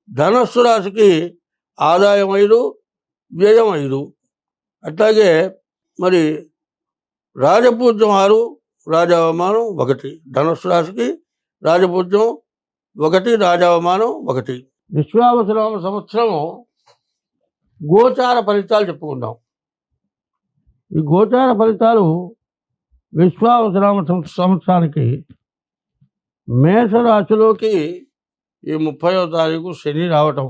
ధనస్సు రాశికి ఆదాయం 5, వ్యయం 5. అట్లాగే మరి రాజపూజ్యం 6, రాజావమానం 1. ధనుస్సు రాశికి రాజపూజ్యం 1, రాజావమానం 1. విశ్వావసునామ సంవత్సరం గోచార ఫలితాలు చెప్పుకుందాం. ఈ గోచార ఫలితాలు విశ్వావసునామ సంవత్సరానికి మేషరాశిలోకి ఈ 30వ తారీఖు శని రావటం,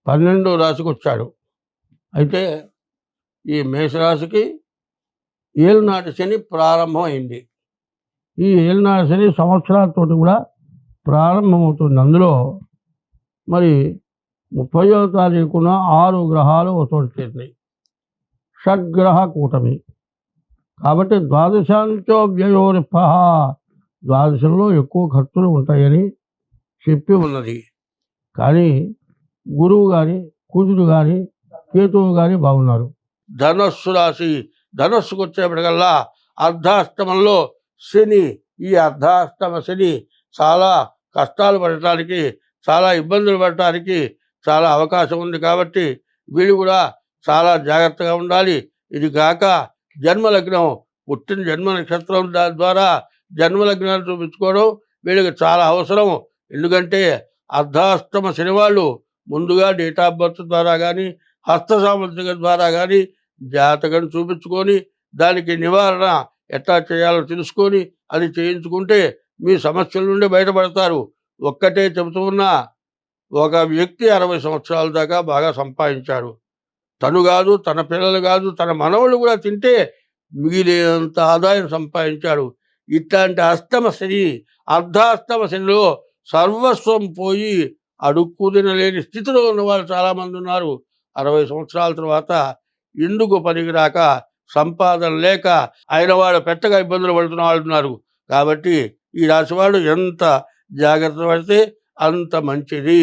12వ రాశికి వచ్చాడు. అయితే ఈ మేషరాశికి ఏలునాటి శని ప్రారంభం అయింది. ఈ ఏలునాటి శని సంవత్సరాలతో కూడా ప్రారంభమవుతుంది. అందులో మరి 30వ తారీఖున 6 గ్రహాలు ఒకచోట చేరినాయి. షడ్గ్రహ కూటమి కాబట్టి ద్వాదశాంతో వ్యయోరిప, ద్వాదశంలో ఎక్కువ ఖర్చులు ఉంటాయని చెప్పి ఉన్నది. కానీ గురువు కానీ కుజుడు కానీ కేతువు కానీ బాగున్నారు. ధనస్సు రాశి, ధనస్సుకు వచ్చేప్పటికల్లా అర్ధాష్టమంలో శని. ఈ అర్ధాష్టమ శని చాలా కష్టాలు పడటానికి, చాలా ఇబ్బందులు పడటానికి చాలా అవకాశం ఉంది. కాబట్టి వీళ్ళు కూడా చాలా జాగ్రత్తగా ఉండాలి. ఇది కాక జన్మలగ్నం, పుట్టిన జన్మ నక్షత్రం ద్వారా జన్మలగ్నాలు చూపించుకోవడం వీళ్ళకి చాలా అవసరం. ఎందుకంటే అర్ధాష్టమ శని వాళ్ళు ముందుగా డేట్ ఆఫ్ బర్త్ ద్వారా కానీ హస్త సాముద్రిక ద్వారా కానీ జాతకం చూపించుకొని దానికి నివారణ ఎట్లా చేయాలో తెలుసుకొని అది చేయించుకుంటే మీ సమస్యల నుండి బయటపడతారు. ఒక్కటే చెబుతూ ఉన్నా, ఒక వ్యక్తి 60 సంవత్సరాల దాకా బాగా సంపాదించాడు. తను కాదు, తన పిల్లలు కాదు, తన మనవళ్ళు కూడా తింటే మిగిలినంత ఆదాయం సంపాదించాడు. ఇట్లాంటి అష్టమ శని, అర్ధాష్టమ శనిలో సర్వస్వం పోయి అడుక్కు తినలేని స్థితిలో ఉన్న వాళ్ళు చాలామంది ఉన్నారు. 60 సంవత్సరాల తర్వాత ఎందుకు పనికిరాక, సంపాదన లేక ఆయన వాళ్ళు పెట్టగా ఇబ్బందులు పడుతున్న వాళ్ళు ఉన్నారు. కాబట్టి ఈ రాశి వాళ్ళు ఎంత జాగ్రత్త పడితే అంత మంచిది.